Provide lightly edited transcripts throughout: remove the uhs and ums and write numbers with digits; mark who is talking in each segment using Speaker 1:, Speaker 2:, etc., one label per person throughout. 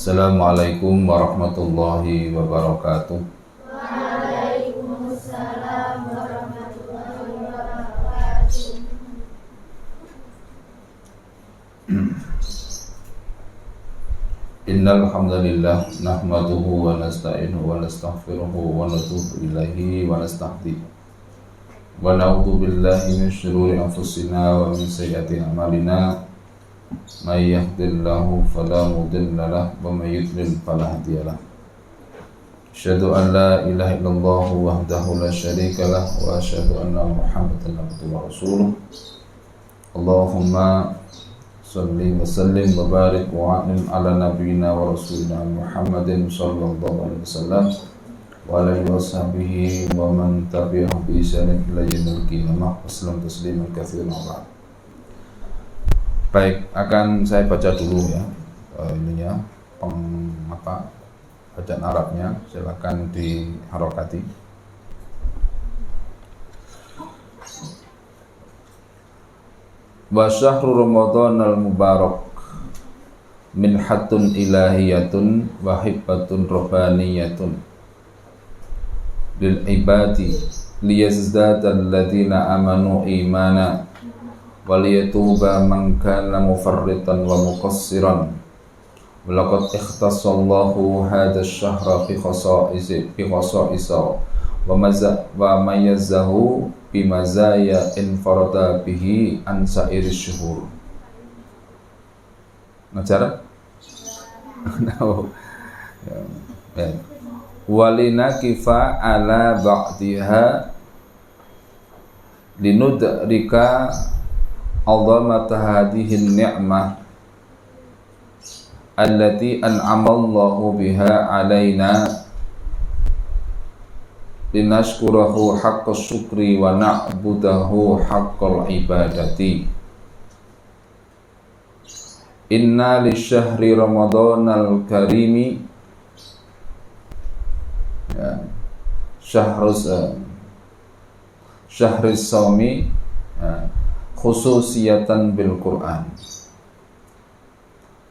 Speaker 1: Assalamualaikum warahmatullahi wabarakatuh.
Speaker 2: Waalaikumsalam warahmatullahi wabarakatuh.
Speaker 1: Innal hamdalillah nahmaduhu wa nasta'inuhu wa nastaghfiruhu wa natubu ilaihi wa nastahdi. Wa na'udzu billahi min shururi anfusina wa min sayyiati a'malina. May yahdihillahu fala mudilla lahu wa may yudlil fala hadiya lahu. Asyhadu an la ilaha illallah wahdahu la syarika lahu wa asyhadu anna Muhammadan abduhu wa rasuluh. Allahumma salli wa sallim wa barik wa anim ala nabiyyina wa rasulina Muhammadin sallallahu alaihi wasallam wa alihi wa sahbihi wa man tabi'ahum bi ihsanin ila yaumil qiyamah. Wassalam tasliman katsiran ba'd. Baik, akan saya baca dulu ya bacaan Arabnya, silakan diharokati. Wa syahru Ramadan al-mubarak minhatun ilahiyatun wa hibbatun rabbaniyatun lil ibadi liyazdada alladhina amanu imana waliyatuba man kana mufarritan wa muqassiran. Walaqad ikhtassallahu hadha asy-syahra bi khasa'isa wa mayyazahu bi mazaya infarada bihi an sa'iri syuhur. Ngajar? Walina kifa ala ba'diha linudrika azamata hadhihi ni'mah allati an'amallahu biha alaina linashkurahu haqqas syukri wa na'budahu haqqal ibadati. Inna li syahri ramadhanal karimi syahris sawmi khususiyatan bil Qur'an.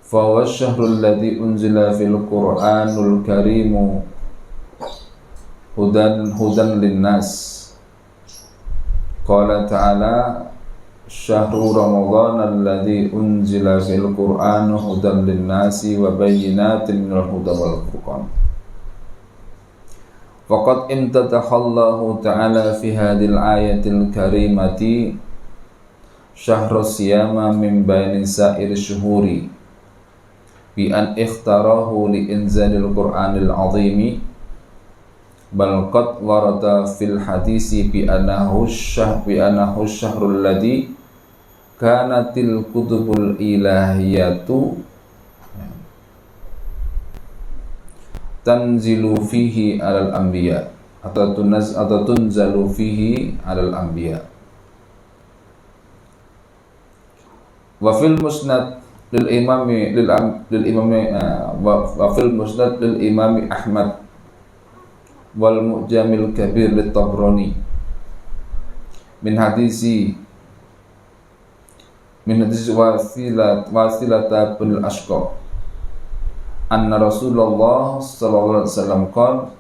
Speaker 1: Fa huwa asy-syahrul ladzi unzila fil Qur'anul karimu hudan linnas. Qala ta'ala syahru ramadhanal ladzi unzila fil Qur'ani hudan linnasi wa bayyinatin minal huda wal furqan. Faqad imtadahallahu ta'ala fi hadhil ayatil karimati syahrus siyama min baini sa'ir syuhuri bi an ikhtarahu li inzalil Qur'anil azimi bal qad warada fil hadisi bi annahu syahrul ladzi kanatil kutubul ilahiyatu tanzilu fihi alal anbiya atau tunzalu fihi alal anbiya. Wa fil musnad lil imami wa fil musnad lil imami Ahmad wal mu'jamil kabir lit Tabrani min hadisi Wasilat bin al-Ashqa anna Rasulullah sallallahu alaihi wasallam qala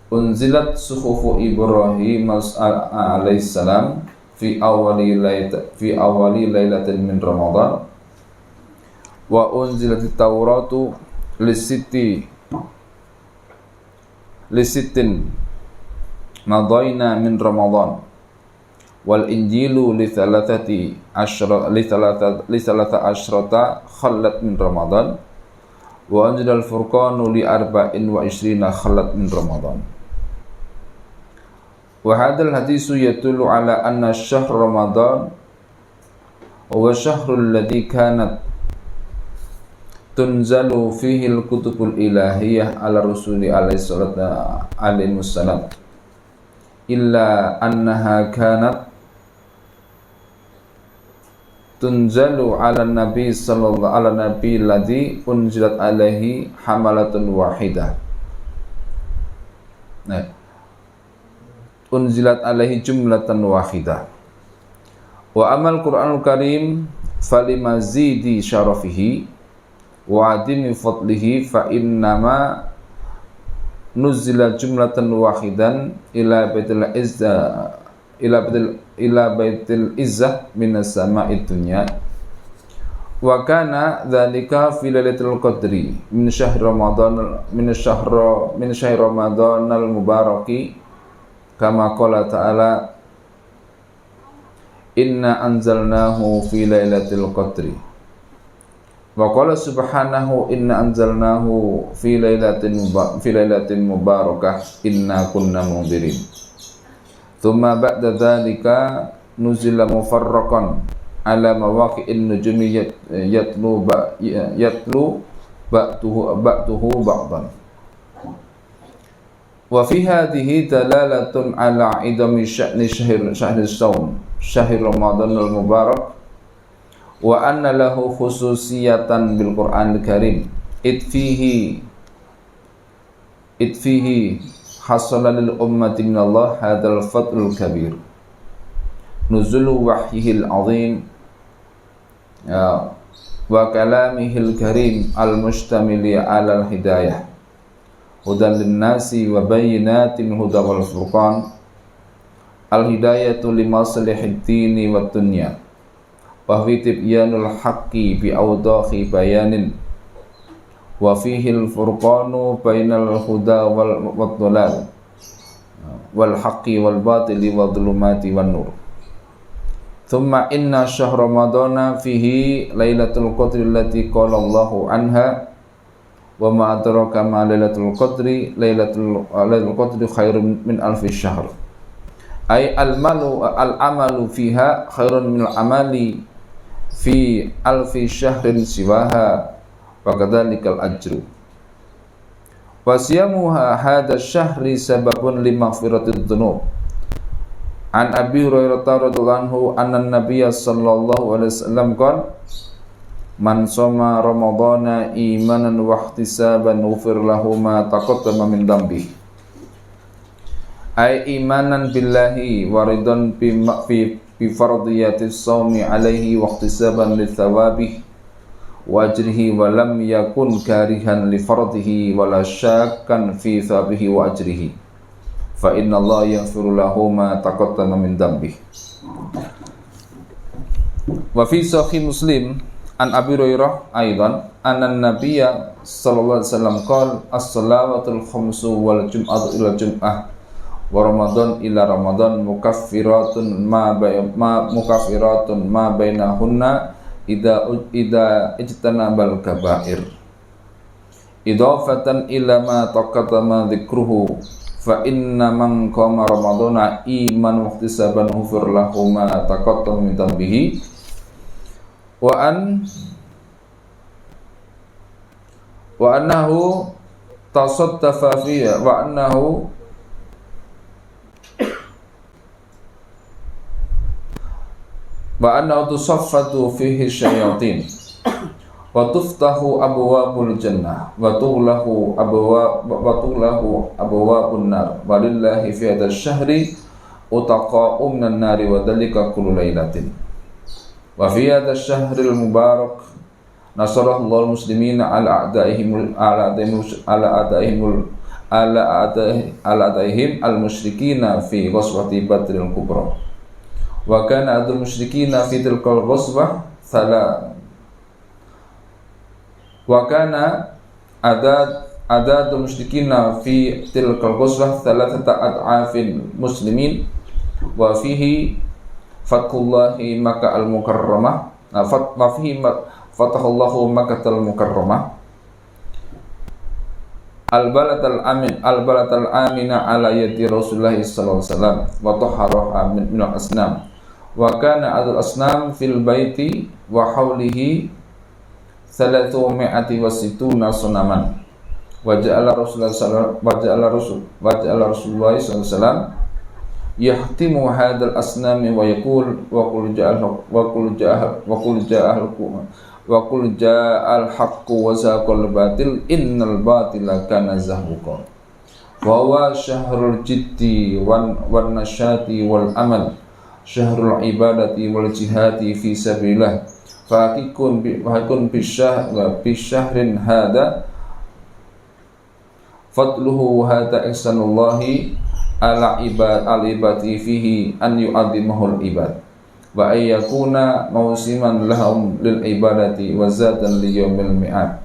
Speaker 1: unzilat suhufu Ibrahim alaihi salam fi awali lailatin min Ramadan wa unzilatit Tauratu lisittin madaina min Ramadan wal Injilu li thalathati asyrata khallat min Ramadan wa anzalal Furqanu li arba'in wa ishrina khallat min Ramadan. Wa hadzal hadisu yadullu ala anna syahr Ramadan huwa syahrul ladzi kanat tunzalu fihi al-kutubul ilahiyah ala rasuli alaihi wassalam illa annaha kanat tunzalu ala nabi sallallahu ala nabi ladzi unzilat alaihi hamalatun wahidah. Unzilat alaihi jumlatan wahidah. Wa amal Qur'anul Karim falimazidi syarafihi wa adimi fadlihi fa innama nuzila jumlatan wahidan ila baitil izzah minas sama'id dunya wa kana dzalika fi lailatul qadri min syahr ramadan al mubaraki kama qala ta'ala inna anzalnahu fi lailatul qadri wa qala subhanahu inna anzalnahu fi lailatin mubarakah inna kunna munzirin thumma ba'da dzalika nuzila mufarraqan ala mawaqi'in nujumi yatlu ba'tuhu ba'dan wa fi hadhihi dalalatun ala idami sya'ni syahri Ramadan al-Mubarak wa anna lahu khususiyatan bil Qur'anil Karim it fihi hasala lil ummati minallah hadzal fadlul kabir nuzulu wahyihil azim wa kalamihil karim al-mustamili ala al-hidayah hudan lin-nasi wa bayyinatin huda wal furqan al-hidayatu limaslihid dini wad dunya wa fi tibyanul haqqi bi awdahi bayanin wa fihi al-furqanu bainal huda wal dhalal wal haqqi wal batili wal dhulumati wan nur thumma inna syahr ramadana fihi lailatul qadri allati qala Allahu anha wa ma adraka ma lailatul qadri lailatul qadri khairun min alfi syahr ay al-amalu fiha khairun min al-amali fi alfi syahrin siwaha wa kadzalikal ajru wa siyamuha hadha syahri sababun limaghfiratid dzunub an Abi Hurairah radhiyallahu anhu anna nabiyya sallallahu alaihi wasallam qala man shoma ramadhana imanan wa ihtisaban ghufir lahu ma taqaddama min dhanbi ay imanan billahi wa ridan bi fardiyatis shaumi alaihi wa ihtisaban li thawabihi wa ajrihi wa lam yakun karihan li fardihi wa la syakkan fi thawabihi wa ajrihi fa inna Allah yaghfiru lahu ma taqaddama min dhanbihi wa fi sahih Muslim an Abi Hurairah aidan anna nabiyya sallallahu alaihi wasallam qala as-salawatul khamsu wal jum'atu ila jum'ah wa ramadan ila ramadan mukaffiratun ma bainahunna idza ijtanabal kaba'ir idafatan ila ma taqaddama dzikruhu fa inna man qama ramadana iman wa ihtisaban ghufir lahu ma taqaddama min dhanbihi wa annahu tasaddafa fiha wa annahu tusaffatu fihi syayatin wa tuftahu abwabul jannah wa tughlaqu abwabun nar walillahi fi hadzal syahri utaqa'u minan nari wa dzalika kullu lailatin wa fi hadzal syahril mubarak nasarallahu muslimina ala a'daihim al-musyrikina fi ghazwati badril kubra wa kana adul musyrikina fi tilkal ghazwah wa kana adadul musyrikina fi tilkal ghazwah thalathata ad'afil muslimin wa fihi fathullahi Makkah al-mukarramah wa fihi fatahullahu Makkah al-mukarramah al-balatal amina ala yadi Rasulullah sallallahu alaihi wasallam wa tahharraha min al-asnam wa kana adul asnam fil baiti wa hawlihi 360 sunaman wa ja'ala Rasulullah sallallahu alaihi wasallam yahtimu hadzal asnami wa yaqul wa qul ja'al haqqu wa zaqal batil innal batila kana zahuqa wa huwa syahrul jiddi wan nasyati wal amal syahrul ibadati wal jihadi fi sabilillah fakikun bisyahrin hada fadluhu hada ihsanullahi ala ibadi fihi an yu'adzimahul ibad wa ayyakuna mausiman lahum lil ibadati wa zadan li yaumil mi'ad.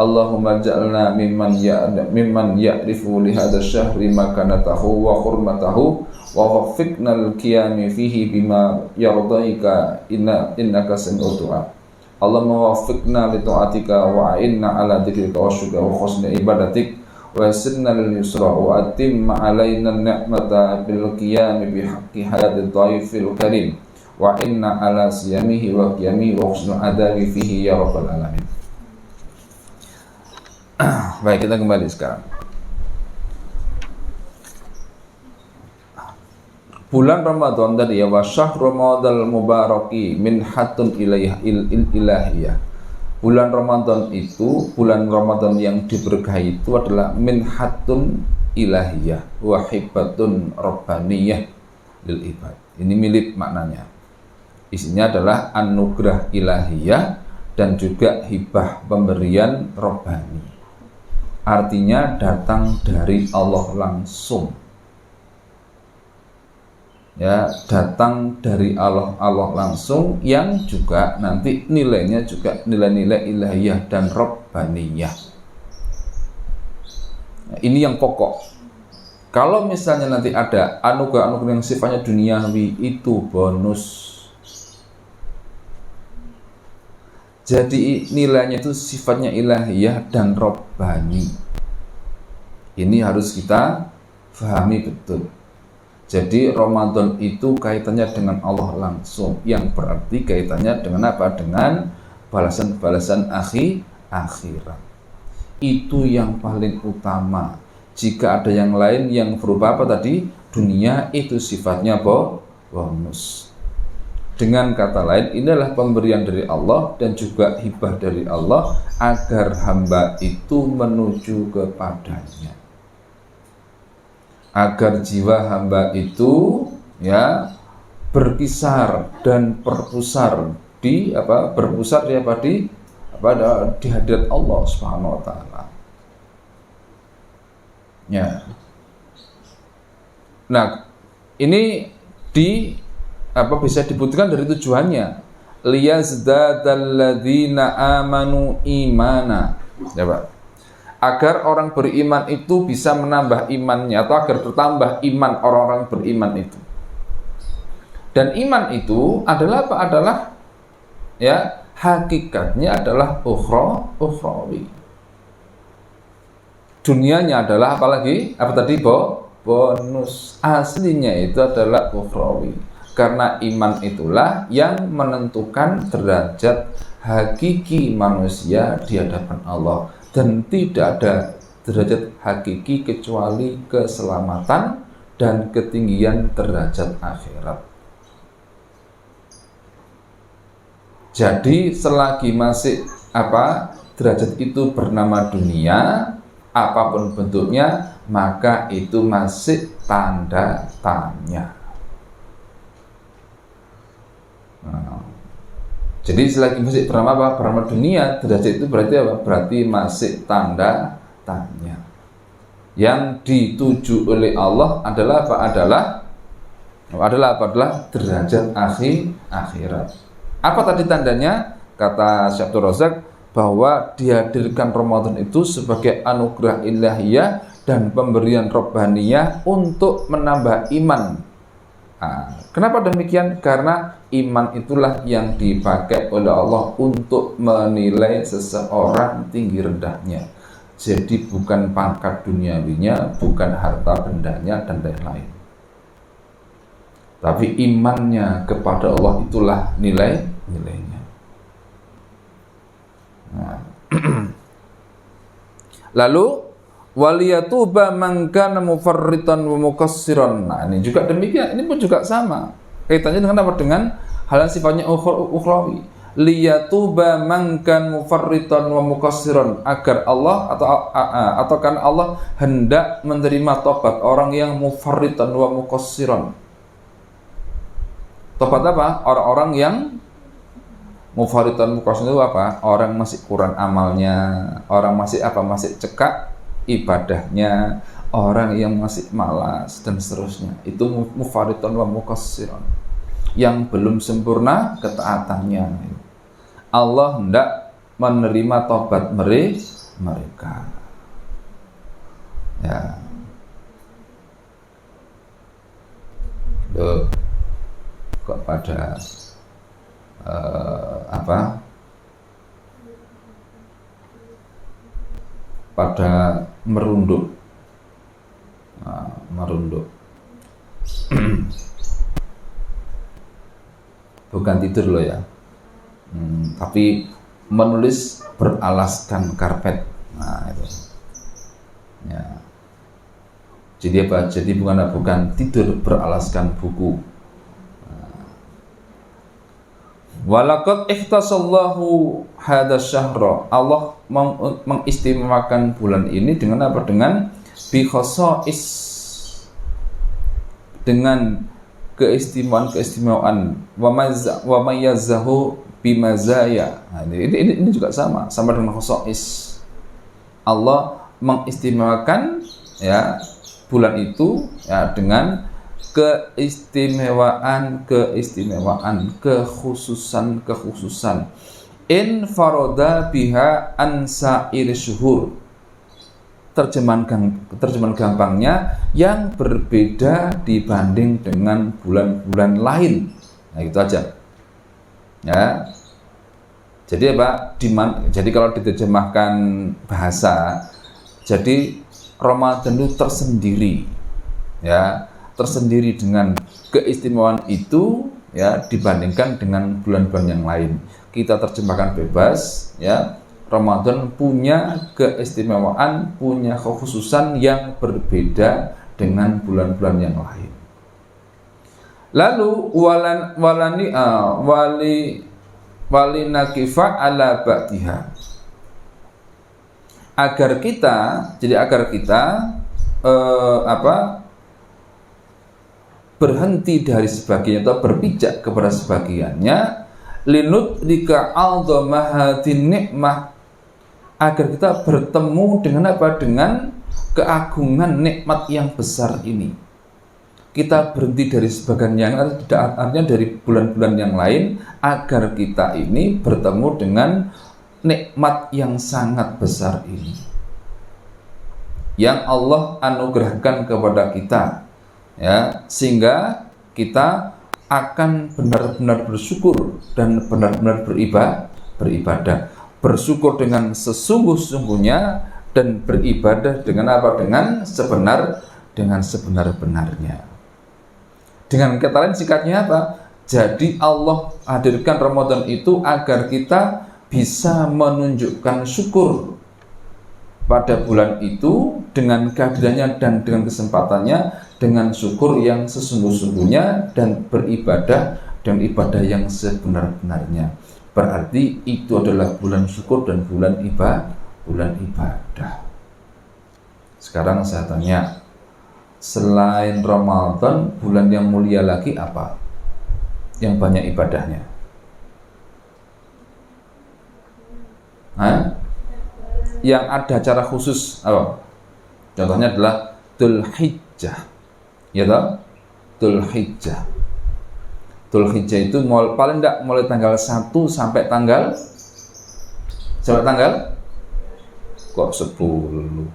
Speaker 1: Allahumma ja'alna mimman ya'rifu li hadha syahri makanatahu wa hurmatahu wa waffiqna al-qiyami fihi bima yardaika innaka sami'ud du'a. Allahumma waffiqna li ta'atika wa a'inna ala dzikrika wa syukrika wa husni ibadatik wa yassirna lil yusra wa atimma alaina ni'mata bil qiyami bi haqqi hayatid dhaifil karim wa inna ala siyamihi wa qiyamihi wa husni adabi fihi ya rabbal alamin. Baik, kita kembali sekarang. Bulan Ramadan tadi ya, wa syahr ramadal mubaraki minhatun ilahiyah. Bulan Ramadan itu, bulan Ramadan yang diberkahi itu adalah minhatun ilahiyah wa hibatun rabbaniyah lil ibad. Ini mirip maknanya. Isinya adalah anugerah ilahiyah dan juga hibah pemberian robbani. Artinya datang dari Allah langsung. Ya, datang dari Allah langsung yang juga nanti nilainya juga nilai-nilai ilahiyah dan robbaniyah. Nah, ini yang pokok. Kalau misalnya nanti ada anugerah-anugerah yang sifatnya duniawi, itu bonus. Jadi nilainya itu sifatnya ilahiyah dan robbani. Ini harus kita pahami betul. Jadi Ramadan itu kaitannya dengan Allah langsung, yang berarti kaitannya dengan apa? Dengan balasan-balasan akhirat. Itu yang paling utama. Jika ada yang lain yang berupa apa tadi? Dunia, itu sifatnya bonus. Dengan kata lain, inilah pemberian dari Allah dan juga hibah dari Allah agar hamba itu menuju kepadanya. Agar jiwa hamba itu ya berkisar dan berpusar di hadirat Allah Subhanahu wa taala. Ya. Nah, ini bisa dibutuhkan dari tujuannya, liyazdadalladzina amanu imana, ya Pak, agar orang beriman itu bisa menambah imannya, atau agar bertambah iman orang-orang beriman itu. Dan iman itu adalah apa? Adalah ya, hakikatnya adalah ukhrawi. Dunianya adalah apalagi? Apa tadi? Bonus. Aslinya itu adalah ukhrawi. Karena iman itulah yang menentukan derajat hakiki manusia di hadapan Allah. Dan tidak ada derajat hakiki kecuali keselamatan dan ketinggian derajat akhirat. Jadi selagi masih derajat itu bernama dunia, apapun bentuknya, maka itu masih tanda tanya. Nah, jadi selagi masih bernama dunia, derajat itu berarti apa? Berarti masih tanda tanya. Yang dituju oleh Allah adalah apa? Adalah derajat akhirat. Apa tadi tandanya? Kata Syekh Abdul Razak bahwa dihadirkan Ramadan itu sebagai anugerah ilahiyah dan pemberian robbaniyah untuk menambah iman. Kenapa demikian? Karena iman itulah yang dipakai oleh Allah untuk menilai seseorang tinggi rendahnya. Jadi bukan pangkat duniawinya, bukan harta bendanya dan lain-lain. Tapi imannya kepada Allah itulah nilainya. Nah. Lalu waliyatuba man kana mufarritan wa muqassiran. Nah, ini juga demikian, ini pun juga sama. Kaitannya dengan apa? Dengan hal yang sifatnya ukhrawi. Liyatuba man kana mufarritan wa muqassiran, agar Allah atau kan Allah hendak menerima tobat orang yang mufarritan wa muqassiran. Tobat apa? Orang-orang yang Mufaridun muqassirun itu apa? Orang masih kurang amalnya, orang masih masih cekak ibadahnya, orang yang masih malas dan seterusnya. Itu mufaridun wa muqassirun. Yang belum sempurna ketaatannya. Allah hendak menerima tobat mereka. Ya. Loh, kok pada pada merunduk. Merunduk. Bukan tidur loh ya. Tapi menulis beralaskan karpet. Nah, itu. Ya. Jadi apa? Jadi bukan tidur beralaskan buku. Walaqad ihtasallahu hadzal syahra. Allah mengistimewakan bulan ini dengan apa? Dengan bi khasa'is, dengan keistimewaan wa mayyazahu bimazaya. Nah, ini juga sama dengan khasa'is. Allah mengistimewakan ya bulan itu ya dengan keistimewaan, kekhususan. In faroda biha an sa'ir syuhur. Terjemahan gampangnya yang berbeda dibanding dengan bulan-bulan lain. Nah, itu aja. Ya. Jadi apa? Jadi kalau diterjemahkan bahasa, jadi Ramadan itu tersendiri. Ya, tersendiri dengan keistimewaan itu ya dibandingkan dengan bulan-bulan yang lain. Kita terjemahkan bebas ya. Ramadan punya keistimewaan, punya kekhususan yang berbeda dengan bulan-bulan yang lain. Lalu wali nakifa ala ba'diha. Agar kita berhenti dari sebagiannya atau berpijak kepada sebagiannya, linut dika aldamahatin nikmah, agar kita bertemu dengan apa? Dengan keagungan nikmat yang besar ini. Kita berhenti dari sebagian yang artinya dari bulan-bulan yang lain, agar kita ini bertemu dengan nikmat yang sangat besar ini yang Allah anugerahkan kepada kita. Ya, sehingga kita akan benar-benar bersyukur dan benar-benar beribadah. Bersyukur dengan sesungguh-sungguhnya dan beribadah dengan apa? Dengan sebenar-benarnya. Dengan kata lain sikatnya apa? Jadi Allah hadirkan Ramadan itu agar kita bisa menunjukkan syukur pada bulan itu dengan kehadirannya dan dengan kesempatannya, dengan syukur yang sesungguh-sungguhnya dan beribadah dan ibadah yang sebenar-benarnya. Berarti itu adalah bulan syukur dan bulan ibadah. Sekarang saya tanya, selain Ramadan, bulan yang mulia lagi apa? Yang banyak ibadahnya? Yang ada acara khusus apa? Contohnya adalah Dzulhijjah. Ya toh? Dzulhijjah. Dzulhijjah itu paling enggak mulai tanggal 1 sampai tanggal kok 10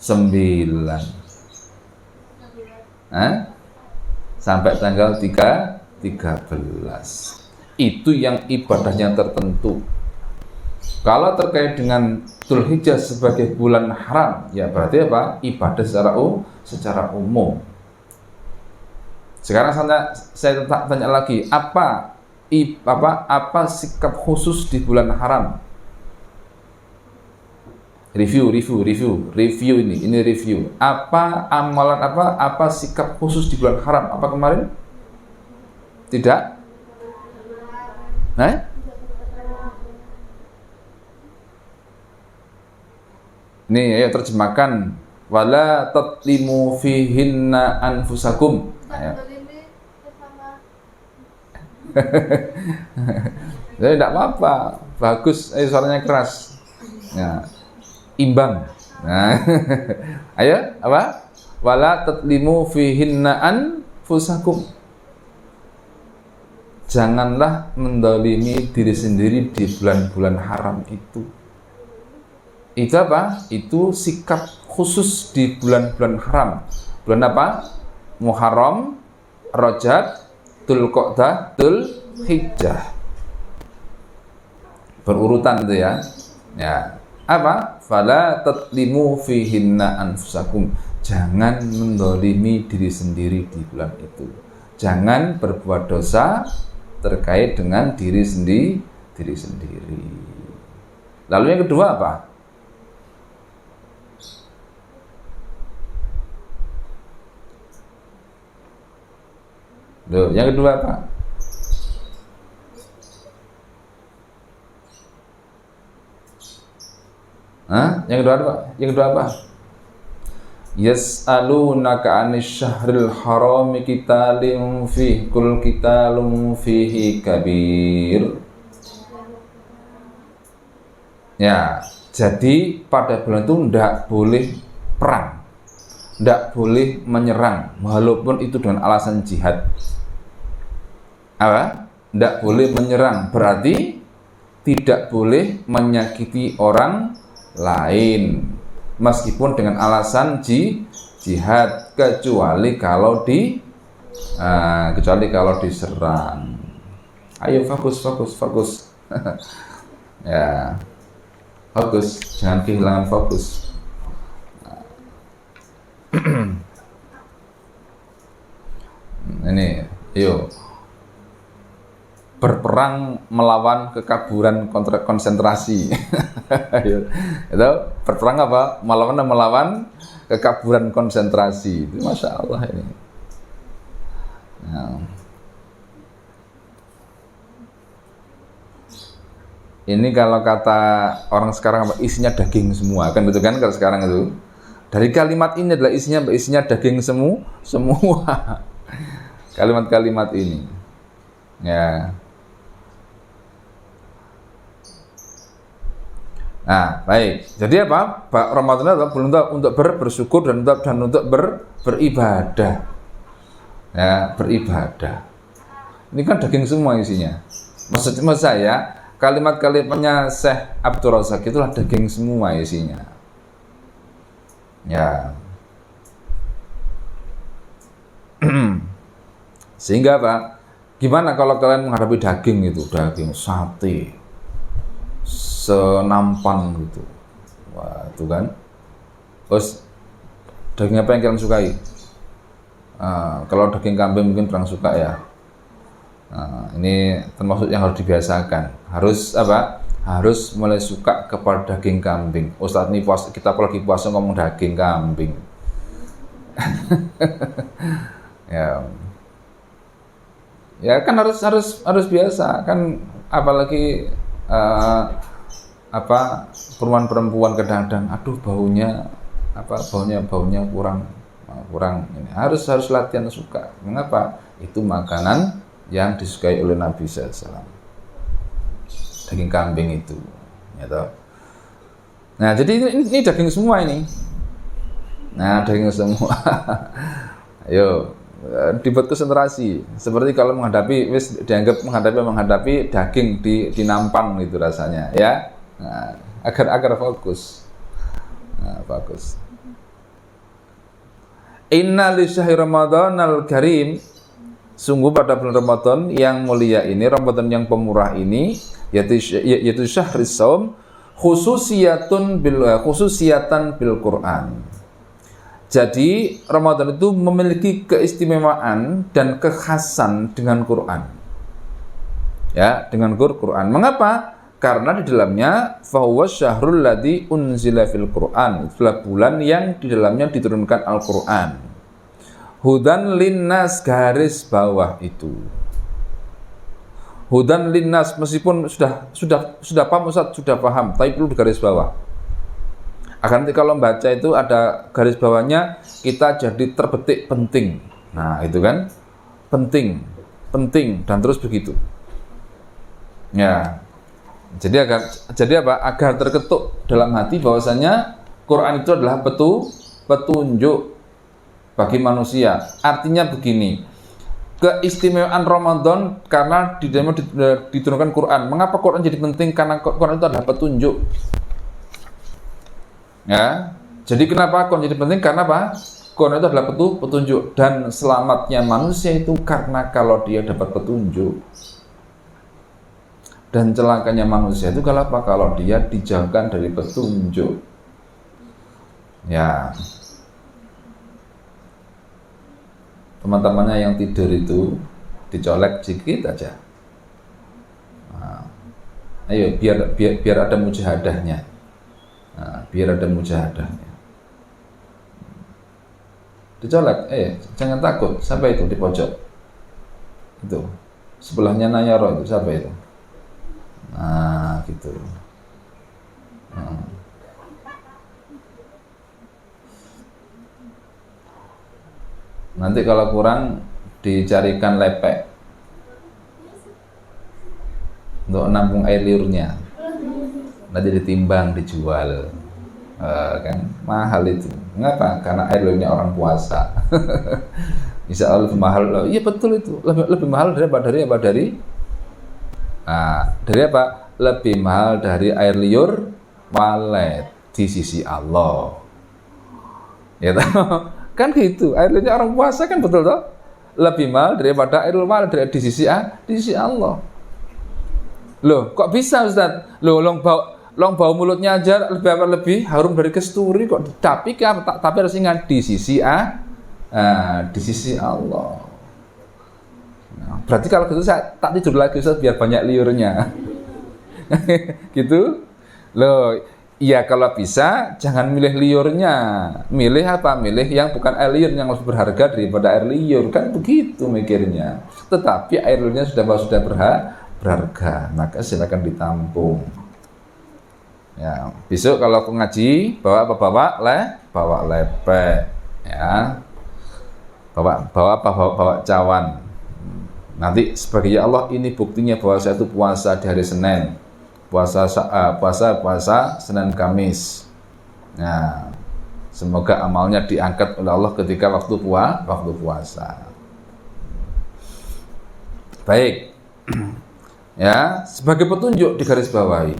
Speaker 1: 9 sampai tanggal 13. Itu yang ibadahnya tertentu. Kalau terkait dengan Dzulhijjah sebagai bulan haram, ya berarti apa? Ibadah secara umum. Sekarang saya tanya lagi, apa sikap khusus di bulan haram? Review ini review. Apa amalan apa sikap khusus di bulan haram? Apa kemarin? Tidak? Nih, ayo terjemahkan. Wala tatlimu fihinna anfusakum. Jadi tidak apa-apa, bagus, suaranya keras. Ya, imbang. Nah, ayo apa? Wala tatlimu fihinna anfusakum. Janganlah mendolimi diri sendiri di bulan-bulan haram itu. Itu apa? Itu sikap khusus di bulan-bulan haram. Bulan apa? Muharram, Rajab, Dzulqa'dah, Dzulhijjah. Berurutan itu ya. Ya. Apa? Fala tatlimu fihinna anfusakum. Jangan mendolimi diri sendiri di bulan itu. Jangan berbuat dosa terkait dengan diri sendiri. Lalu yang kedua apa? Loh, yang kedua apa? Yang kedua apa? Yang kedua apa? Yas'alunaka 'anis syahril harami qitalin fihi kul qitalun fihi kabir. Ya, jadi pada bulan itu tidak boleh perang, tidak boleh menyerang, walaupun itu dengan alasan jihad. Apa? Tidak boleh menyerang, berarti tidak boleh menyakiti orang lain meskipun dengan alasan jihad, kecuali kalau diserang. Ayo fokus. Ya, fokus, jangan kehilangan fokus. Ini, yuk, berperang melawan kekaburan konsentrasi. Itu berperang apa? Melawan kekaburan konsentrasi. Itu Masya Allah ini. Nah. Ini kalau kata orang sekarang apa? Isinya daging semua, kan betul kan kalau sekarang itu. Dari kalimat ini adalah isinya daging semua. Kalimat-kalimat ini. Ya. Nah, baik. Jadi apa? Ramadan adalah bulan untuk bersyukur dan untuk beribadah. Ya, beribadah. Ini kan daging semua isinya. Maksud saya, kalimat-kalimatnya Syekh Abdul Razak itulah daging semua isinya. Ya. Sehingga apa? Gimana kalau kalian menghadapi daging itu? Daging sate senampan gitu. Wah, itu kan. Terus daging apa yang kalian sukai? Kalau daging kambing mungkin kurang suka ya. Ini termasuk yang harus dibiasakan. Harus apa? Harus mulai suka kepada daging kambing. Ustadz ini kita lagi puasa ngomong daging kambing. Ya kan harus biasa kan, apalagi perempuan kadang-kadang aduh baunya kurang ini. Harus latihan suka. Mengapa? Itu makanan yang disukai oleh Nabi SAW. Daging kambing itu, gitu. Nah, jadi ini daging semua ini. Nah, daging semua. Ayo, dibuat konsentrasi. Seperti kalau dianggap menghadapi daging di nampang gitu rasanya, ya. Nah, agar fokus. Nah, fokus. Inna li syahri Ramadanal karim. Sungguh pada bulan Ramadan yang mulia ini, Ramadan yang pemurah ini, yaitu syahris shaum, khususiyatan bil Quran. Jadi Ramadan itu memiliki keistimewaan dan kekhasan dengan Quran. Ya, dengan Quran. Mengapa? Karena di dalamnya fahuwa syahrul ladzi unzila fil Quran. Itulah bulan yang di dalamnya diturunkan Al-Quran. Hudan linnas, garis bawah itu. Hudan linnas, meskipun sudah paham Ustaz, sudah paham, tapi perlu di garis bawah. Akan nanti kalau membaca itu ada garis bawahnya, kita jadi terbetik penting. Nah, itu kan penting dan terus begitu. Ya. Jadi apa? Agar terketuk dalam hati bahwasanya Quran itu adalah petunjuk bagi manusia. Artinya begini, keistimewaan Ramadan karena di dalamnya diturunkan Quran. Mengapa Quran jadi penting? Karena Quran itu adalah petunjuk. Ya. Jadi kenapa Quran jadi penting? Karena apa? Quran itu adalah petunjuk, dan selamatnya manusia itu karena kalau dia dapat petunjuk. Dan celakanya manusia itu kalau apa? Kalau dia dijauhkan dari petunjuk. Ya. Teman-temannya yang tidur itu dicolek sedikit aja. Nah, ayo biar ada mujahadahnya. Nah, biar ada mujahadahnya. Dicolek, jangan takut. Siapa itu di pojok? Itu. Sebelahnya Nayaro itu siapa itu? Nah, gitu. Nah. Nanti kalau kurang dicarikan lepek untuk nampung air liurnya. Nanti ditimbang, dijual. Kan mahal itu. Mengapa? Karena air liurnya orang puasa. Insya Allah lebih mahal. Iya betul itu. Lebih mahal dari apa? Lebih mahal dari air liur walet di sisi Allah. Ya toh? Kan gitu. Air liurnya orang puasa kan, betul toh? Lebih mahal daripada air liur walet di sisi Allah. Loh, kok bisa Ustaz? Loh, long bau mulutnya aja lebih harum dari kasturi kok. Tapi harus ingat di sisi Allah. Nah, berarti kalau gitu saya tak tidur lagi Ustaz biar banyak liurnya. Gitu. Loh, iya kalau bisa jangan milih liurnya. Milih apa? Milih yang bukan air liur yang lebih berharga daripada air liur. Kan begitu mikirnya. Tetapi air liurnya sudah berharga, maka silakan ditampung. Ya, besok kalau aku ngaji bawa apa? Bawa lepek, ya. Bawa cawan. Nanti sebagai ya Allah, ini buktinya bahwa saya itu puasa di hari Senin. Puasa Senin Kamis. Nah, semoga amalnya diangkat oleh Allah ketika waktu puasa. Baik. Ya, sebagai petunjuk di garis bawahi.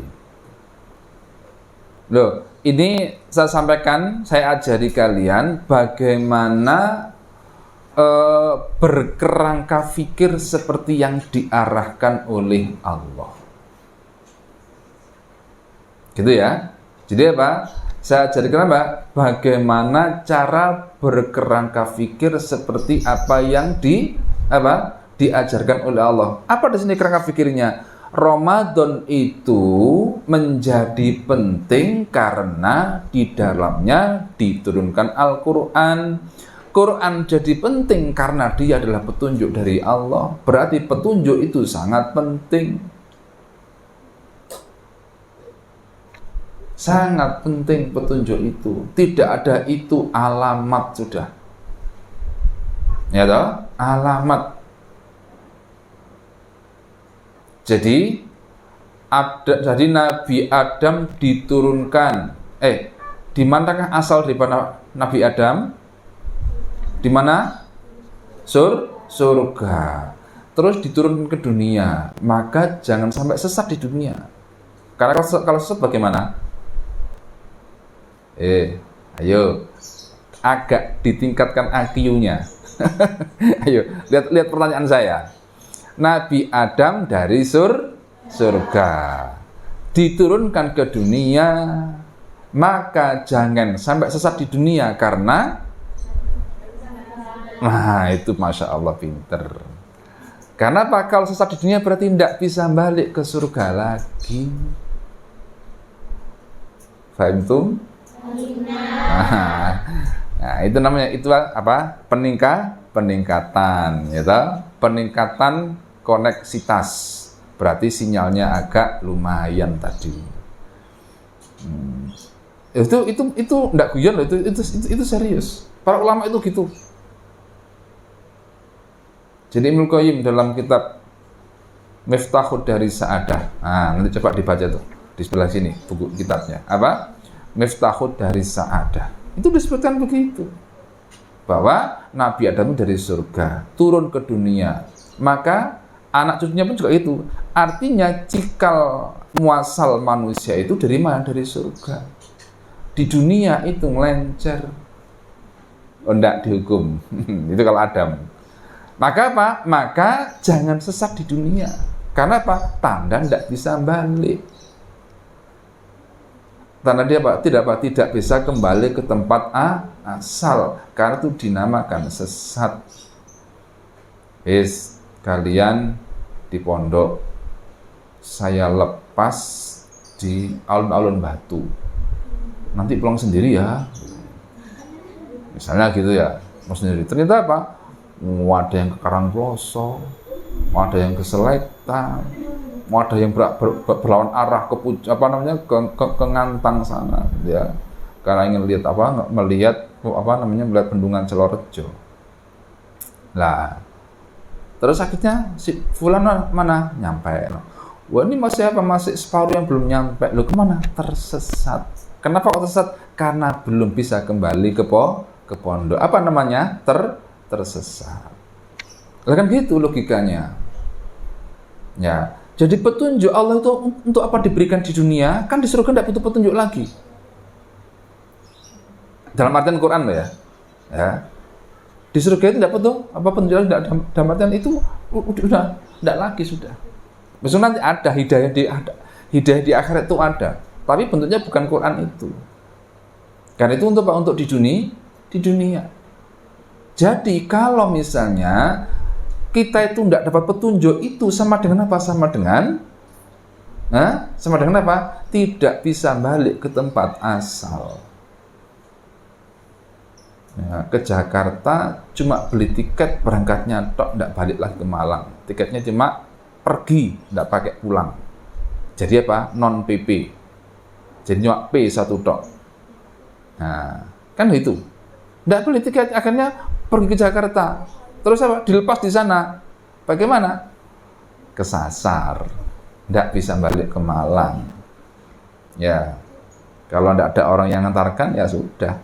Speaker 1: Loh, ini saya sampaikan, saya ajari kalian bagaimana berkerangka fikir seperti yang diarahkan oleh Allah. Gitu ya. Jadi apa? Saya ajarkan apa? Bagaimana cara berkerangka fikir seperti apa yang diajarkan oleh Allah. Apa di sini kerangka fikirnya? Ramadan itu menjadi penting karena di dalamnya diturunkan Al-Quran. Quran jadi penting karena dia adalah petunjuk dari Allah. Berarti petunjuk itu sangat penting. Sangat penting petunjuk itu. Tidak ada itu alamat sudah. Ya toh? Alamat. Jadi Nabi Adam diturunkan. Di manakah asal daripada Nabi Adam? Di mana? Surga. Terus diturunkan ke dunia. Maka jangan sampai sesat di dunia. Karena kalau sesat bagaimana? Ayo. Agak ditingkatkan IQ-nya. Ayo, lihat pertanyaan saya. Nabi Adam dari surga diturunkan ke dunia, maka jangan sampai sesat di dunia karena itu Masya Allah pinter. Karena apa? Kalau sesat di dunia berarti tidak bisa balik ke surga lagi. Faham tuh? Nah, itu namanya apa? Peningkatan, ya toh? Peningkatan koneksitas. Berarti sinyalnya agak lumayan tadi. Itu enggak guyon loh, itu serius. Para ulama itu gitu. Jadi Ibnu Qayyim dalam kitab Miftahud dari Sa'adah. Nah, nanti coba dibaca tuh di sebelah sini buku kitabnya. Apa? Miftahud dari Sa'adah. Itu disebutkan begitu. Bahwa Nabi Adam dari surga turun ke dunia. Maka anak cucunya pun juga itu. Artinya cikal muasal manusia itu dari mana? Dari surga. Di dunia itu melencer. Oh, enggak dihukum. Itu kalau Adam. Maka apa? Maka jangan sesat di dunia. Karena apa? Tanda enggak bisa balik. Tanda dia apa? Tidak bisa kembali ke tempat asal. Karena itu dinamakan sesat. Kalian di pondok, saya lepas di alun-alun Batu. Nanti pulang sendiri ya. Misalnya gitu ya, mau sendiri. Ternyata apa? Ada yang ke Karangploso, ada yang ke Seletar, ada yang berlawan arah ke Ngantang sana, ya. Karena ingin lihat melihat bendungan Celorejo. Lah, terus akhirnya si fulan mana nyampe. Wah, ini masih separuh yang belum nyampe. Loh, kemana? Tersesat. Kenapa kok tersesat? Karena belum bisa kembali ke pondok. Apa namanya? Tersesat. Lah kan gitu logikanya. Ya, jadi petunjuk Allah itu untuk apa diberikan di dunia? Kan di surga tidak butuh petunjuk lagi. Dalam artian Quran loh ya. Ya. Di surga itu tidak butuh apa petunjuk, tidak dalam artian itu udah tidak lagi sudah. Besok nanti ada hidayah di akhirat itu ada, tapi bentuknya bukan Quran itu. Karena itu untuk apa? Untuk di dunia. Jadi kalau misalnya kita itu tidak dapat petunjuk itu sama dengan apa? Sama dengan apa? Tidak bisa balik ke tempat asal. Ya, ke Jakarta cuma beli tiket berangkatnya tok, tidak balik lagi ke Malang. Tiketnya cuma pergi, tidak pakai pulang. Jadi apa? Non PP. Jadi cuma P satu tok. Nah, kan itu. Tidak beli tiket, akhirnya pergi ke Jakarta. Terus apa? Dilepas di sana. Bagaimana? Kesasar. Tidak bisa balik ke Malang. Ya, kalau tidak ada orang yang mengantarkan, ya sudah.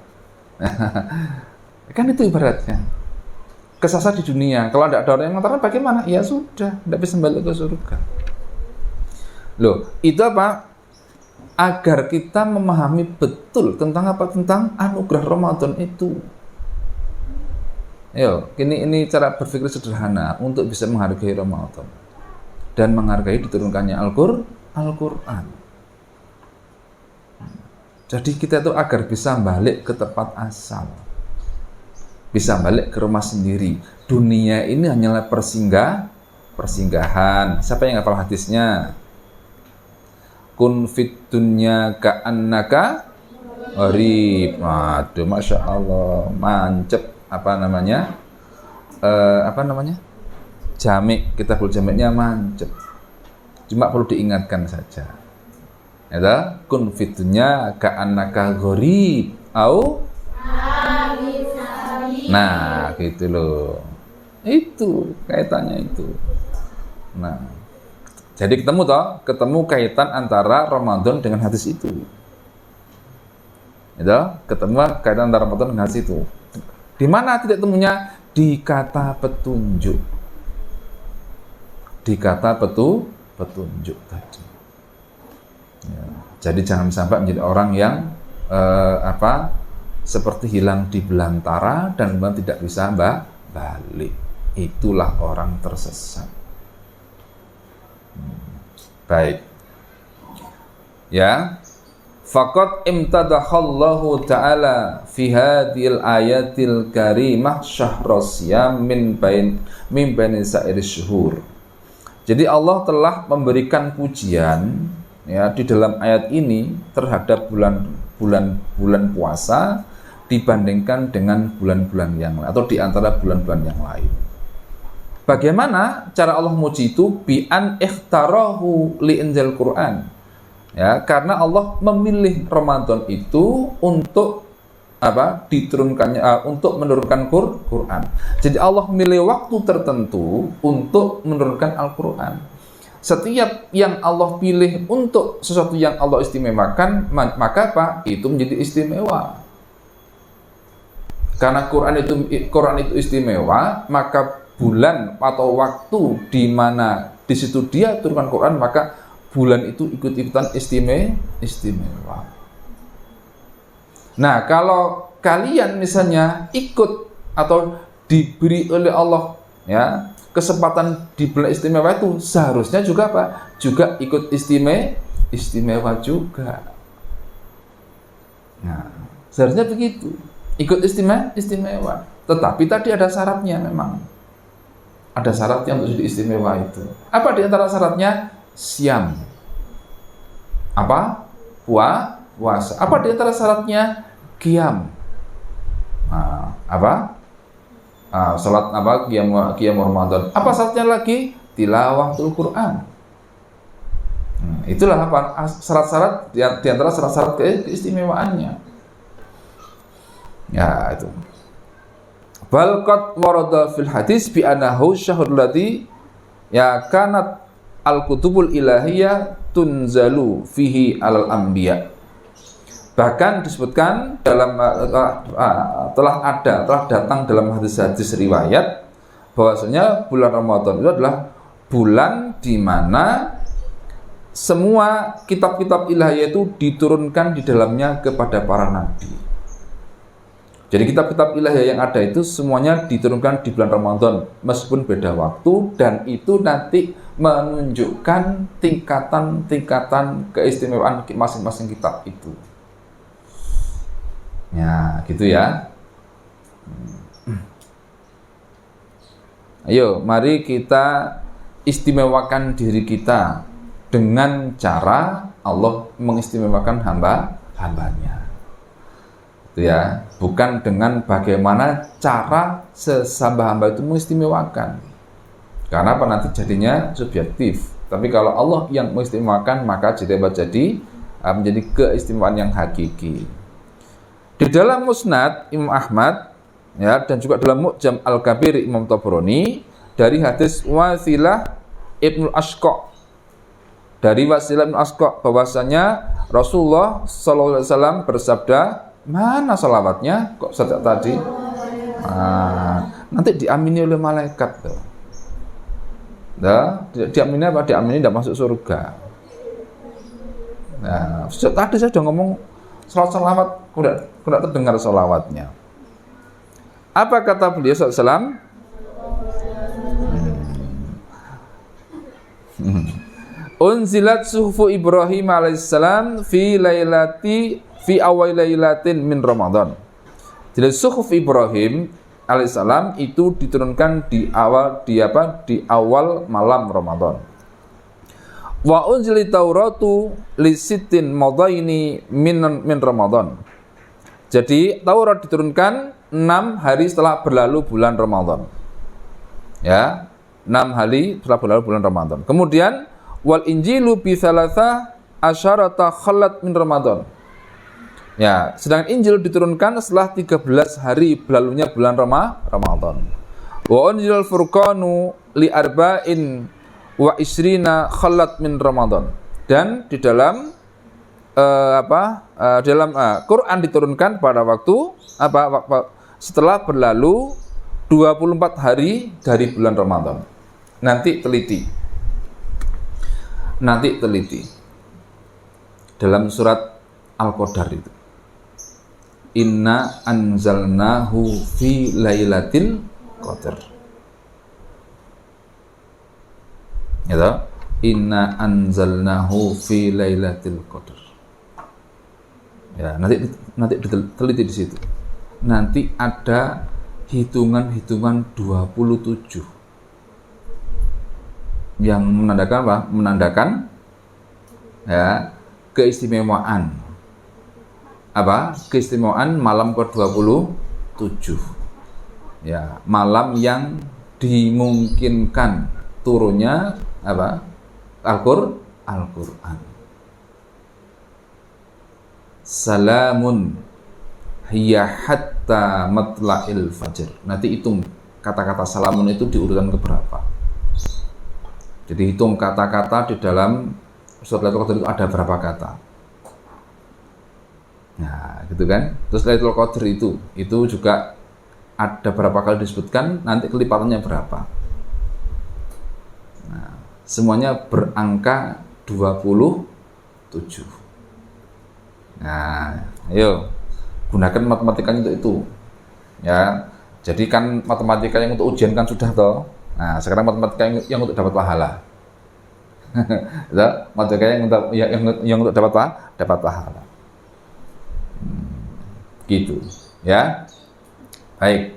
Speaker 1: Kan itu ibaratnya. Kesasar di dunia. Kalau tidak ada orang yang mengantarkan, bagaimana? Ya sudah, tidak bisa balik ke surga. Loh, itu apa? Agar kita memahami betul tentang apa? Tentang anugerah Ramadan itu. Yo, ini cara berpikir sederhana untuk bisa menghargai Ramadan dan menghargai diturunkannya Al-Quran. Jadi kita itu agar bisa balik ke tempat asal, bisa balik ke rumah sendiri. Dunia ini hanyalah persinggahan. Siapa yang hafal hadisnya? Kun fit dunya ka'annaka gharib. Waduh, masya Allah, mancep. Apa namanya? Jamik, kita perlu jamiknya mancep. Cuma perlu diingatkan saja. Ya, kun fit dunya ka'annaka gharib au. Nah, gitu loh. Itu kaitannya itu. Nah, jadi ketemu kaitan antara Ramadan dengan hadis itu. Itu, ketemu kaitan antara Ramadan dengan hadis itu. Di mana titik temunya? Di kata petunjuk. Di kata petunjuk tadi. Ya, jadi jangan sampai menjadi orang yang seperti hilang di belantara dan tidak bisa balik. Itulah orang tersesat. Baik. Ya. Faqad imtadakhallahu ta'ala fi hadhil ayatil karimah syahras siyam min baini sa'iri syuhur. Jadi Allah telah memberikan pujian ya di dalam ayat ini terhadap bulan puasa dibandingkan dengan bulan-bulan yang lain atau di antara bulan-bulan yang lain. Bagaimana cara Allah muji itu? Bi an ikhtarahu li inzal Quran. Ya, karena Allah memilih Ramadan itu untuk diturunkannya untuk menurunkan Quran. Jadi Allah memilih waktu tertentu untuk menurunkan Al-Quran. Setiap yang Allah pilih untuk sesuatu yang Allah istimewakan, maka apa? Itu menjadi istimewa. Karena Quran itu istimewa, maka bulan atau waktu di mana di situ dia turunkan Quran, maka bulan itu ikut-ikutan istimewa. Nah, kalau kalian misalnya ikut atau diberi oleh Allah ya kesempatan di bulan istimewa itu, seharusnya juga apa? Juga ikut istimewa juga. Nah, seharusnya begitu. Ikut istimewa. Tetapi tadi ada syaratnya memang. Ada syaratnya untuk jadi istimewa itu. Apa di antara syaratnya? Siam. Apa? Puasa. Apa di antara syaratnya? Qiyam. Apa? Salat apa? Qiyam Ramadan. Apa syaratnya lagi? Tilawatul Quran. Itulah apa? Syarat-syarat di antara syarat-syarat keistimewaannya. Ya, itu. Bal qad warada fil hadis bi annahu syahrul ladzi ya kanat al-kutubul ilahiyah tunzalu fihi alal anbiya. Bahkan disebutkan dalam telah datang dalam hadis-hadis riwayat bahwasanya bulan Ramadan itu adalah bulan di mana semua kitab-kitab ilahiyah itu diturunkan di dalamnya kepada para nabi. Jadi kitab-kitab ilahiyah yang ada itu semuanya diturunkan di bulan Ramadan meskipun beda waktu, dan itu nanti menunjukkan tingkatan keistimewaan masing-masing kitab itu. Ya, gitu ya. Ayo, mari kita istimewakan diri kita dengan cara Allah mengistimewakan hambanya. Itu ya, bukan dengan bagaimana cara sesama hamba itu mengistimewakan. Karena apa? Nanti jadinya subjektif. Tapi kalau Allah yang mengistimewakan, maka jadi menjadi keistimewaan yang hakiki. Di dalam Musnad Imam Ahmad ya, dan juga dalam Mu'jam Al-Kabir Imam Tabrani dari hadis Wasilah Ibnu Asqa, dari Wasilah Ibnu Asqa bahwasanya Rasulullah SAW bersabda, mana salawatnya? Kok sejak tadi? Nanti diamini oleh malaikat tuh. Diamini apa? Diamini tidak masuk surga. Nah, sejak tadi saya sudah ngomong salawat, tidak terdengar salawatnya. Apa kata beliau SAW? Unzilat suhufu Ibrahim alaihissalam fi awal lailatin min Ramadan. Jadi suhuf Ibrahim alaihissalam itu diturunkan di awal malam Ramadan. Wa unzilat Tauratu li sittin madaini min Ramadan. Jadi Taurat diturunkan 6 hari setelah berlalu bulan Ramadan. Ya, 6 hari setelah berlalu bulan Ramadan. Kemudian wal Injilu bi thalatha asyarata khalat min Ramadan. Ya, sedangkan Injil diturunkan setelah 13 hari berlalunya bulan Ramadan. Wa unzilal furqanu li arba'in wa isrina khalat min Ramadan. Dan di dalam Quran diturunkan pada waktu setelah berlalu 24 hari dari bulan Ramadan. Nanti teliti. Dalam surat Al-Qadar itu. Inna anzalnahu fi lailatul qadar. Ya, inna anzalnahu fi lailatul qadar. Ya, nanti diteliti di situ. Nanti ada hitungan-hitungan 27 yang menandakan apa? Menandakan ya keistimewaan keistimewaan malam ke-27. Ya, malam yang dimungkinkan turunnya Al-Qur'an. Salamun hiya hatta matla'il fajr. Nanti hitung kata-kata salamun itu di urutan keberapa. Jadi hitung kata-kata di dalam surat Lailatul Qadar itu ada berapa kata. Nah, gitu kan. Terus Lailatul Qadar itu juga ada berapa kali disebutkan, nanti kelipatannya berapa. Nah, semuanya berangka 27. Nah, ayo gunakan matematikanya untuk itu. Ya. Jadi kan matematika yang untuk ujian kan sudah toh. Nah, sekarang matematika yang untuk dapat pahala. Matematika yang untuk dapat pahala. Gitu, ya. Baik.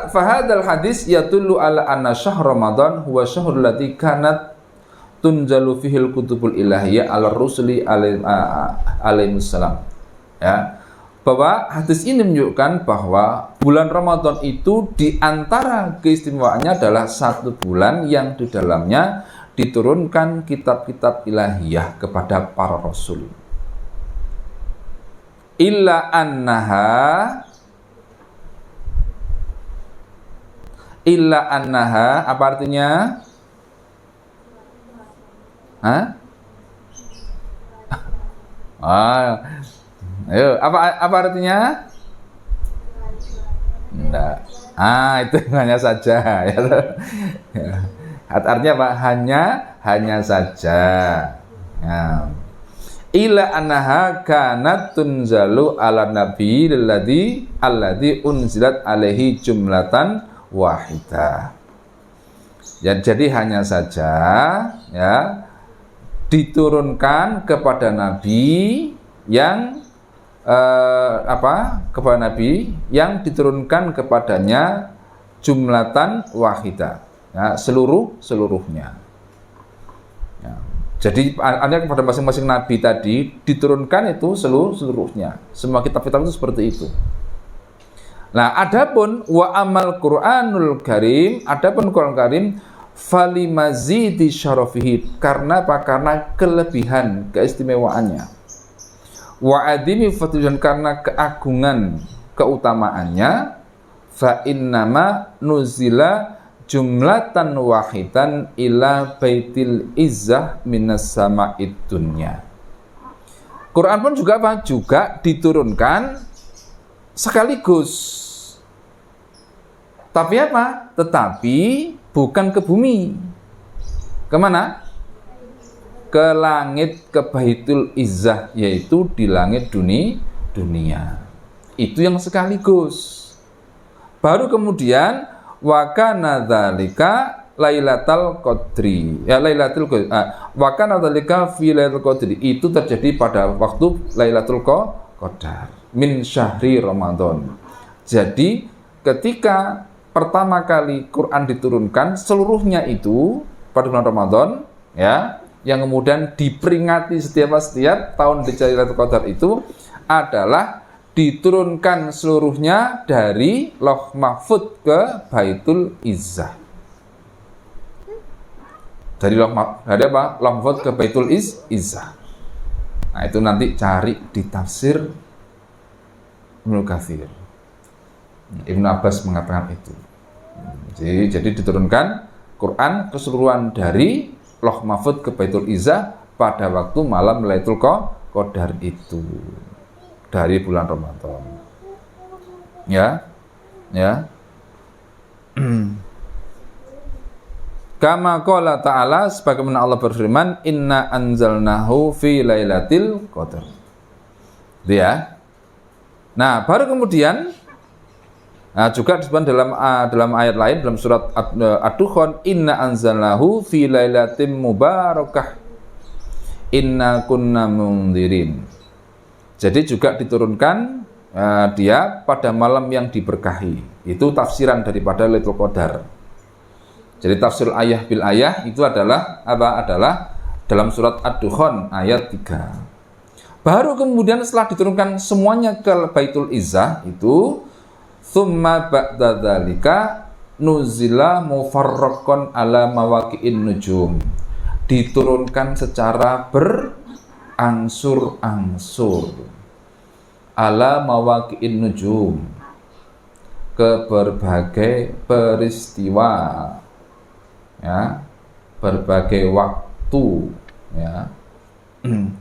Speaker 1: Fahadal hadis yatullu ala anna syahr Ramadan huwa syahrul lati kanat tunjalu fihil kutubul ilahiyah ala rusuli alaihissalam. Ya. Bahwa hadis ini menunjukkan bahwa bulan Ramadan itu di antara keistimewaannya adalah satu bulan yang di dalamnya diturunkan kitab-kitab ilahiyah kepada para rasul. Illa annaha apa artinya? Ayo, apa artinya? Enggak. Itu hanya saja. Artinya apa? Hanya saja. Ya. Ila annaha kanat tunzalu ala nabi alladhi unzilat alaihi jumlatan wahidah. Ya, jadi hanya saja ya diturunkan kepada nabi yang kepada nabi yang diturunkan kepadanya jumlatan wahidah, ya, seluruhnya. Ya. Jadi artinya kepada masing-masing nabi tadi diturunkan itu seluruhnya. Semua kitab-kitab itu seperti itu. Nah, adapun wa amal Qur'anul Karim, adapun Qur'an Karim falimazidi syarafihi, karena apa? Karena kelebihan keistimewaannya. Wa adimi fadlihan, karena keagungan keutamaannya. Fa innama nuzila jumlatan wahidan ila baitil izzah minas sama'id dunya. Quran pun juga apa? Juga diturunkan sekaligus. Tapi apa? Tetapi bukan ke bumi. Kemana? Ke langit, ke baitul izzah, yaitu di langit dunia. Itu yang sekaligus. Baru kemudian wa kana dzalika lailatul qadri. Ya, lailatul qadri. Wa kana dzalika fi lailatul qadri. Itu terjadi pada waktu Lailatul Qadar min syahri Ramadan. Jadi ketika pertama kali Quran diturunkan seluruhnya itu pada bulan Ramadan, ya, yang kemudian diperingati setiap tahun di Lailatul Qadar itu adalah diturunkan seluruhnya dari Lauh Mahfuz ke Baitul Izzah. Dari Lauh Mahfuz ke Baitul Izzah. Nah, itu nanti cari di tafsir Ibnu Katsir. Ibnu Abbas mengatakan itu. Jadi diturunkan Quran keseluruhan dari Lauh Mahfuz ke Baitul Izzah pada waktu malam Lailatul Qadar itu. Dari bulan Ramadan. Ya. Kama qala ta'ala, sebagaimana Allah berfirman, inna anzalnahu fi lailatul qadar. Ya. Nah, baru kemudian juga disebutkan dalam ayat lain dalam surat Ad-Dukhan, inna anzalnahu fi lailatin mubarakah inna kunna mundzirin. Jadi juga diturunkan dia pada malam yang diberkahi. Itu tafsiran daripada Lailatul Qadar. Jadi tafsir ayah bil ayah itu adalah apa? Adalah dalam surat Ad-Dukhan ayat 3. Baru kemudian setelah diturunkan semuanya ke Baitul Izzah itu, tsumma ba'da dzalika nuzila mufarraqan ala mawaqi'in nujum. Diturunkan secara berangsur-angsur ala mawaqi'in nujum, ke berbagai peristiwa, ya, berbagai waktu, ya.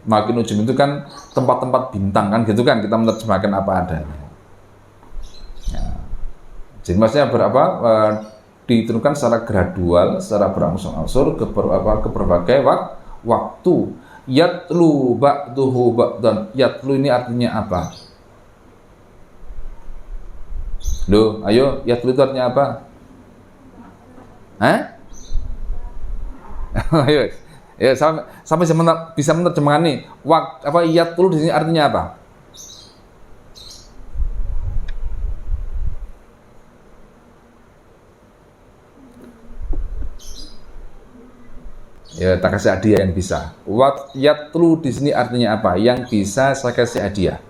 Speaker 1: Makin nujum itu kan tempat-tempat bintang kan gitu kan, kita menerjemahkan apa adanya. Ya. Jadi maksudnya diturunkan secara gradual, secara berangsur-angsur ke berbagai waktu. Yatlu ba'duhu ba'dan. Yatlu ini artinya apa? Loh, ayo, yatlu itu artinya apa? Ayo, ya sampai bisa menerjemahkan nih. Yatlu di sini artinya apa? Ya, tak kasih hadiah yang bisa. Yatlu di sini artinya apa? Yang bisa saya kasih hadiah.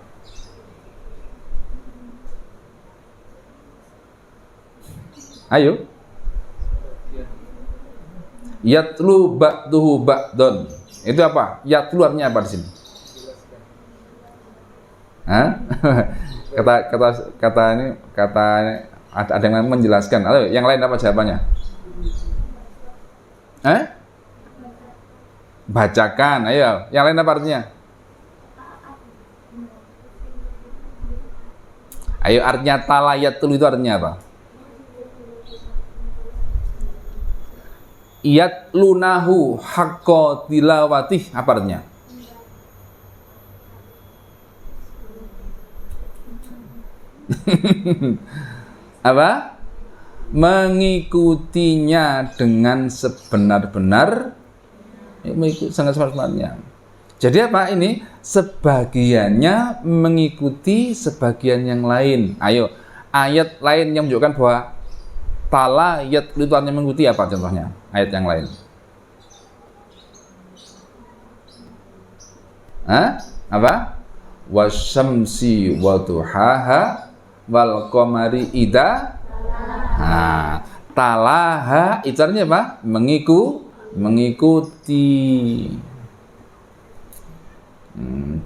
Speaker 1: Ayo. Yatlu ba'duhu ba'don. Itu apa? Yatlu artinya apa di sini? Kata ini ada yang menjelaskan. Ayo, yang lain apa jawabannya? Bacakan. Ayo, yang lain apa artinya? Ayo, artinya tala yatlu itu artinya apa? Yatlunahu haqqa tilawatih, apa artinya? Apa? Mengikutinya dengan sebenar-benar, mengikuti sangat sebenarnya. Jadi apa ini? Sebagiannya mengikuti sebagian yang lain. Ayo, ayat lain yang menunjukkan bahwa tala yatlu itu artinya mengikuti apa contohnya? Ayat yang lain. Apa? Wasyamsi wa duhaha wal qamari idza talaha itu artinya apa? Mengikuti.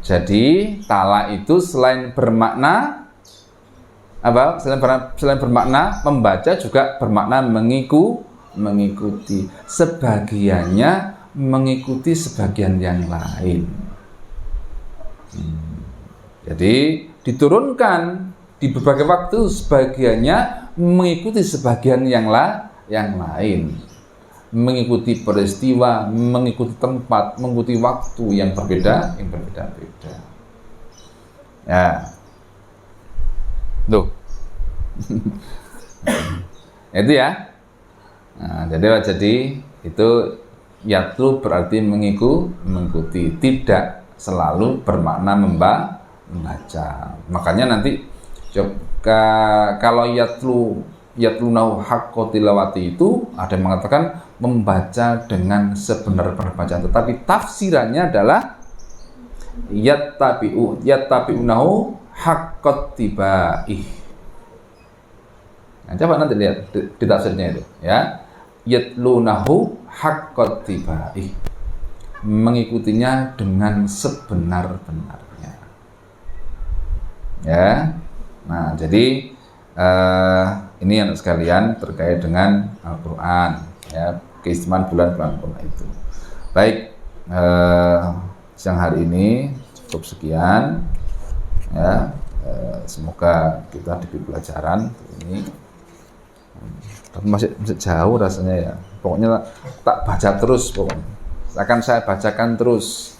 Speaker 1: Jadi tala itu selain bermakna apa? Selain bermakna membaca juga bermakna mengikuti. Sebagiannya mengikuti sebagian yang lain. Jadi diturunkan di berbagai waktu, sebagiannya mengikuti sebagian yang lain. Mengikuti peristiwa, mengikuti tempat, mengikuti waktu yang berbeda-beda. Ya. Tuh. Itu ya. Nah, jadi itu yatlu berarti mengikuti, tidak selalu bermakna membaca. Makanya nanti kalau yatlunahu haqqa tilawati itu ada yang mengatakan membaca dengan sebenar-benar bacaan, tetapi tafsirannya adalah yattabi'unahu haqqat tibaih. Nah, coba nanti lihat di tafsirnya itu ya. Yatlunahu haqqat tibaih. Mengikutinya dengan sebenar-benarnya. Ya. Nah, jadi ini yang sekalian terkait dengan Al-Qur'an ya, keistimewaan bulan-bulan Qur'an itu. Baik, siang hari ini cukup sekian. Ya, semoga kita diberi pelajaran ini. Tapi masih jauh rasanya ya. Pokoknya tak baca terus pokoknya. Akan saya bacakan terus.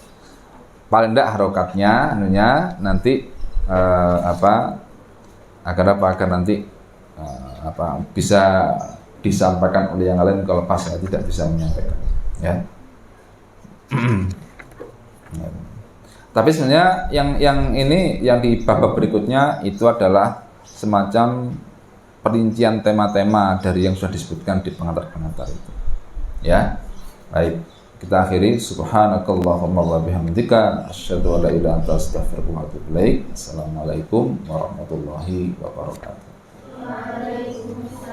Speaker 1: Paling tidak harokatnya, nanti agar nanti bisa disampaikan oleh yang lain kalau pas saya tidak bisa menyampaikan. Ya. Tapi sebenarnya yang ini yang di bab berikutnya itu adalah semacam perincian tema-tema dari yang sudah disebutkan di pengantar-pengantar itu. Ya. Baik, kita akhiri subhanakallahumma wa bihamdika asyhadu an la ilaha illa anta astaghfiruka wa atubu ilaik. Assalamualaikum warahmatullahi wabarakatuh.
Speaker 2: Waalaikumsalam.